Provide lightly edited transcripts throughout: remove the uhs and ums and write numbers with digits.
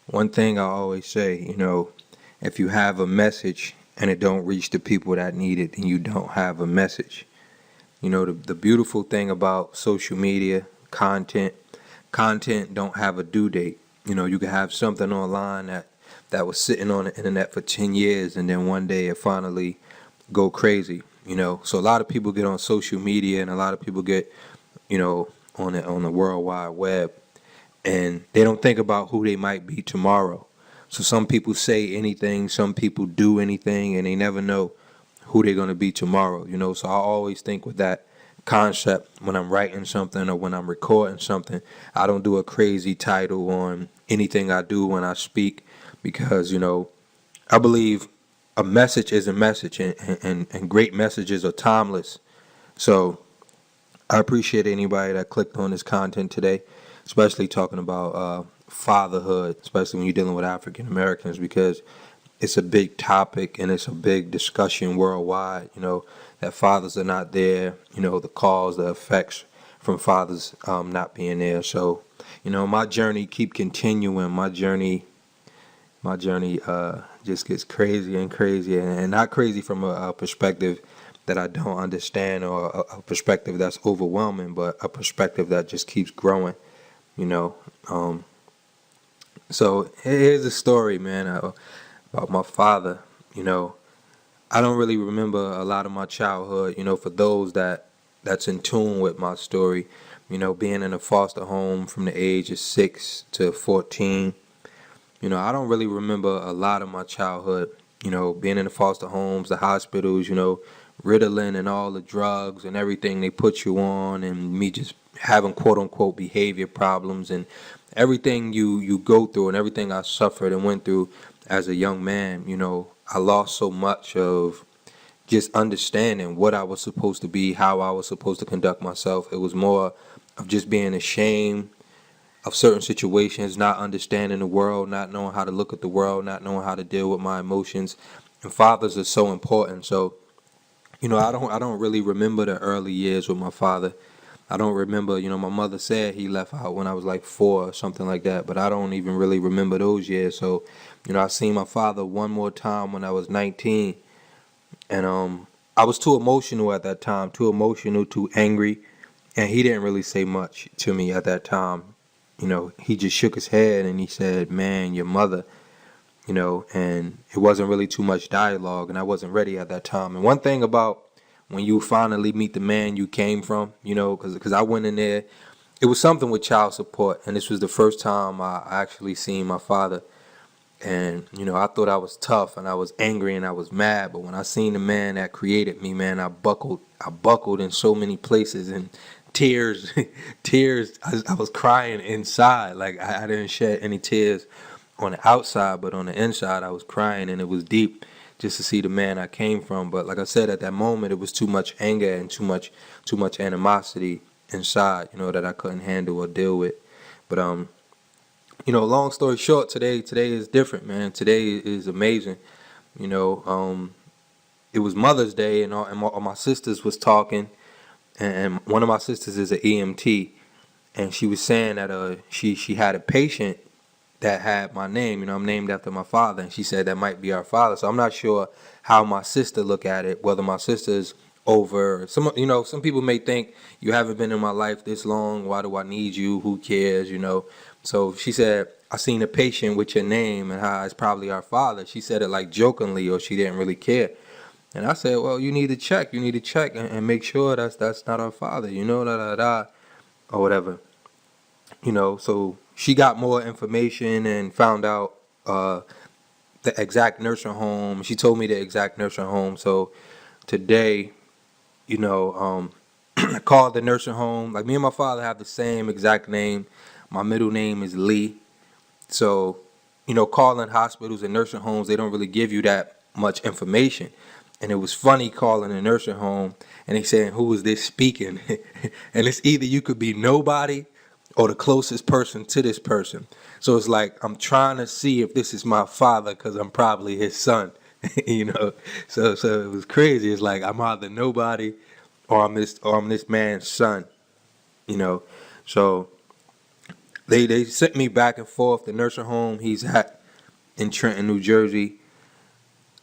One thing I always say, if you have a message and it don't reach the people that need it, then you don't have a message. The beautiful thing about social media, content don't have a due date. You can have something online that was sitting on the internet for 10 years and then one day it finally go crazy. So a lot of people get on social media and a lot of people get, on the World Wide Web, and they don't think about who they might be tomorrow. So some people say anything, some people do anything, and they never know who they're going to be tomorrow. So I always think with that concept when I'm writing something or when I'm recording something. I don't do a crazy title on anything I do when I speak because, I believe a message is a message, and great messages are timeless. So I appreciate anybody that clicked on this content today, especially talking about fatherhood, especially when you're dealing with African Americans, because it's a big topic and it's a big discussion worldwide. That fathers are not there. The cause, the effects from fathers not being there. So, my journey keep continuing. My journey just gets crazier and crazier, and not crazy from a perspective that I don't understand or a perspective that's overwhelming, but a perspective that just keeps growing. You know. So here's a story, man, about my father. You know, I don't really remember a lot of my childhood. For those that's in tune with my story, being in a foster home from the age of 6 to 14. I don't really remember a lot of my childhood. Being in the foster homes, the hospitals, Ritalin and all the drugs and everything they put you on, and me just having quote unquote behavior problems and everything you go through and everything I suffered and went through as a young man. I lost so much of just understanding what I was supposed to be, how I was supposed to conduct myself. It was more of just being ashamed of certain situations, not understanding the world, not knowing how to look at the world, not knowing how to deal with my emotions. And fathers are so important. So, I don't really remember the early years with my father. I don't remember, my mother said he left out when I was like 4 or something like that, but I don't even really remember those years. So, I seen my father one more time when I was 19, and I was too emotional at that time, too emotional, too angry, and he didn't really say much to me at that time. He just shook his head and he said, "Man, your mother," and it wasn't really too much dialogue, and I wasn't ready at that time. And one thing about when you finally meet the man you came from, because I went in there, it was something with child support, and this was the first time I actually seen my father. And I thought I was tough and I was angry and I was mad, but when I seen the man that created me, man, I buckled in so many places, and tears, tears. I was crying inside. Like I didn't shed any tears on the outside, but on the inside, I was crying, and it was deep just to see the man I came from. But like I said, at that moment, it was too much anger and too much animosity inside, that I couldn't handle or deal with. But long story short, today is different, man. Today is amazing. You know, um, it was Mother's Day, and my sisters was talking, and one of my sisters is an EMT, and she was saying that she had a patient that had my name. I'm named after my father, and she said that might be our father. So I'm not sure how my sister look at it. Whether my sister's over some people may think you haven't been in my life this long. Why do I need you? Who cares? So she said, I seen a patient with your name and how it's probably our father. She said it like jokingly, or she didn't really care. And I said, well, you need to check. You need to check and make sure that's not our father. Da da da, or whatever. So she got more information and found out the exact nursing home. She told me the exact nursing home. So today, I called the nursing home. Like me and my father have the same exact name. My middle name is Lee. So, calling hospitals and nursing homes, they don't really give you that much information. And it was funny calling a nursing home and they saying, who is this speaking? And it's either you could be nobody or the closest person to this person. So it's like, I'm trying to see if this is my father because I'm probably his son, you know? So it was crazy. It's like, I'm either nobody or I'm this man's son, you know? So They sent me back and forth. The nursing home he's at in Trenton, New Jersey,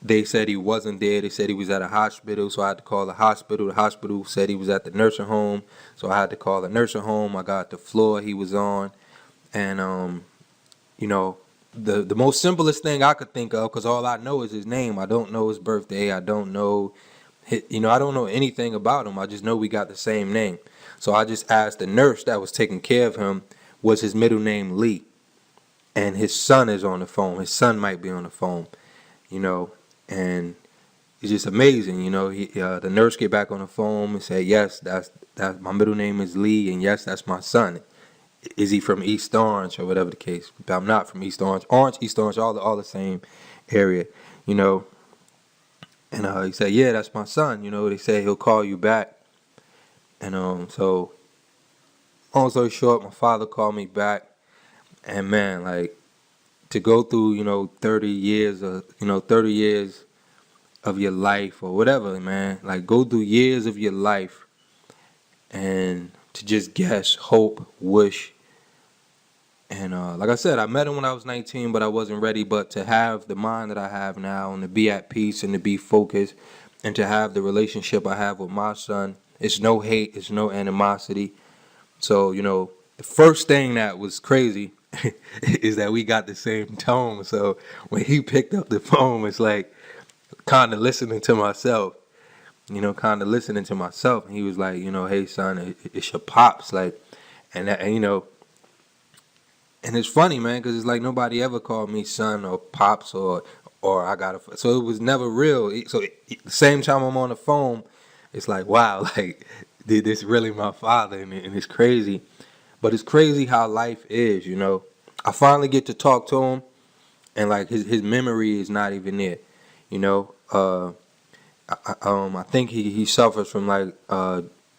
they said he wasn't there. They said he was at a hospital, so I had to call the hospital. The hospital said he was at the nursing home, so I had to call the nursing home. I got the floor he was on, and you know, the most simplest thing I could think of, because all I know is his name. I don't know his birthday. I don't know, I don't know anything about him. I just know we got the same name. So I just asked the nurse that was taking care of him, was his middle name Lee? And his son is on the phone. His son might be on the phone, you know, and it's just amazing, you know. The nurse get back on the phone and say, yes, that's my middle name is Lee, and yes, that's my son. Is he from East Orange or whatever the case? But I'm not from East Orange. East Orange, all the same area, you know. And he said, yeah, that's my son. You know, they say he'll call you back. And so, long story short, my father called me back. And man, like, to go through, 30 years of your life or whatever, man. Like, go through years of your life and to just guess, hope, wish. And like I said, I met him when I was 19, but I wasn't ready. But to have the mind that I have now and to be at peace and to be focused and to have the relationship I have with my son, it's no hate, it's no animosity. So, the first thing that was crazy is that we got the same tone. So when he picked up the phone, it's like kind of listening to myself. And he was like, hey son, it's your pops, like, and and it's funny, man, because it's like nobody ever called me son or pops or I got a. So it was never real. So the same time I'm on the phone, it's like, wow, like, did this really my father? And it's crazy. But it's crazy how life is, I finally get to talk to him, and like his memory is not even there, you know. I think he suffers from like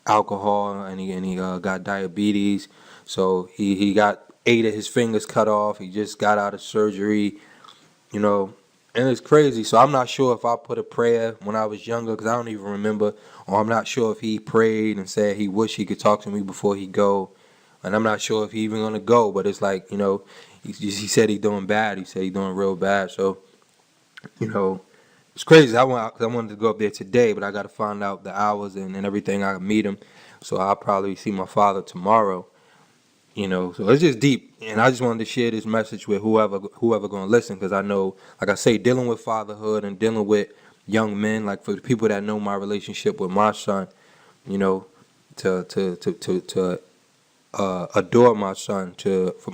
alcohol, and he got diabetes. So he got 8 of his fingers cut off. He just got out of surgery, you know. And it's crazy. So I'm not sure if I put a prayer when I was younger, because I don't even remember. Or I'm not sure if he prayed and said he wished he could talk to me before he go. And I'm not sure if he even gonna go. But it's like, he said he doing bad. He said he doing real bad. So, it's crazy. I wanted to go up there today, but I got to find out the hours and everything. I can meet him. So I'll probably see my father tomorrow. So it's just deep, and I just wanted to share this message with whoever gonna listen, because I know, like I say, dealing with fatherhood and dealing with young men, like for the people that know my relationship with my son, to adore my son.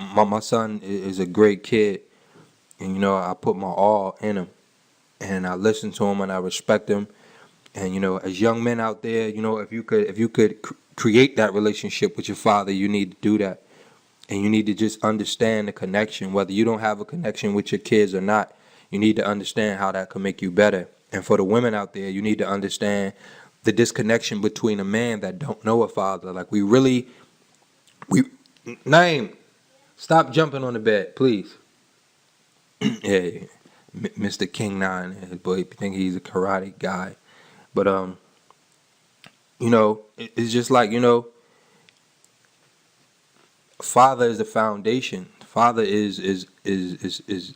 My son is a great kid, and I put my all in him, and I listen to him and I respect him, and as young men out there, if you could create that relationship with your father, you need to do that. And you need to just understand the connection, whether you don't have a connection with your kids or not. You need to understand how that can make you better. And for the women out there, you need to understand the disconnection between a man that don't know a father. Like, Naeem, stop jumping on the bed, please. Yeah, Mr. King 9, boy, I think he's a karate guy. But, it's just like, father is the foundation. Father is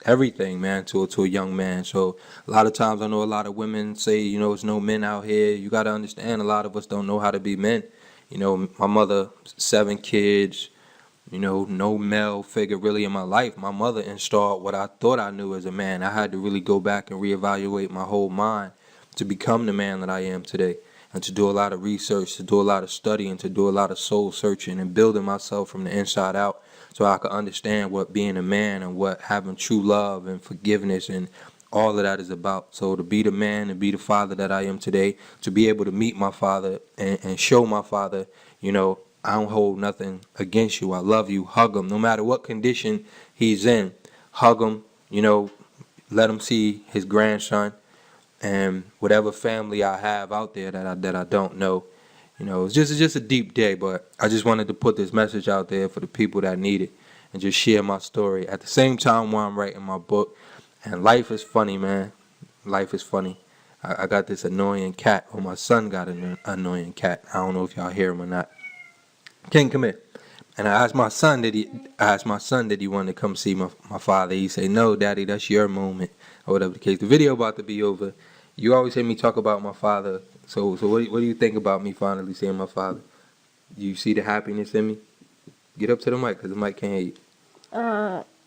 everything, man, to a young man. So a lot of times I know a lot of women say, it's no men out here. You got to understand, a lot of us don't know how to be men. My mother, 7 kids, no male figure really in my life. My mother installed what I thought I knew as a man. I had to really go back and reevaluate my whole mind to become the man that I am today. And to do a lot of research, to do a lot of studying, to do a lot of soul searching and building myself from the inside out, so I could understand what being a man and what having true love and forgiveness and all of that is about. So to be the man and be the father that I am today, to be able to meet my father and show my father, I don't hold nothing against you. I love you. Hug him. No matter what condition he's in, hug him, let him see his grandson. And whatever family I have out there that I don't know, it's just a deep day. But I just wanted to put this message out there for the people that need it, and just share my story at the same time while I'm writing my book. And life is funny, man. Life is funny. I got this annoying cat, or my son got an annoying cat. I don't know if y'all hear him or not. King, come here. And I asked my son that he wanted to come see my father. He said, "No, Daddy, that's your moment," or whatever the case. The video about to be over. You always hear me talk about my father. So what do you think about me finally seeing my father? Do you see the happiness in me? Get up to the mic, because the mic can't hear you.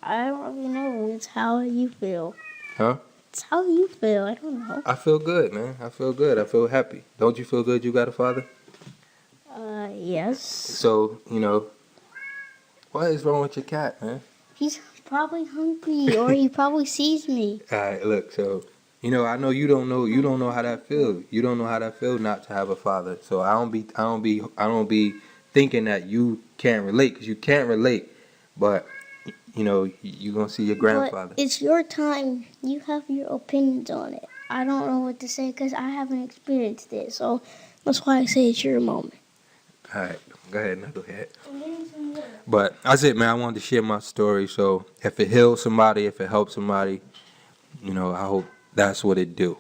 I don't really know. It's how you feel. Huh? It's how you feel. I don't know. I feel good, man. I feel good. I feel happy. Don't you feel good you got a father? Yes. So, what is wrong with your cat, man? He's probably hungry, or he probably sees me. All right, look, so, I know you don't know how that feels. You don't know how that feels not to have a father. So I don't be thinking that you can't relate, because you can't relate. But, you're going to see your grandfather. But it's your time. You have your opinions on it. I don't know what to say because I haven't experienced it. So that's why I say it's your moment. All right, go ahead, knucklehead. But that's it, man. I wanted to share my story. So if it heals somebody, if it helps somebody, I hope that's what it do.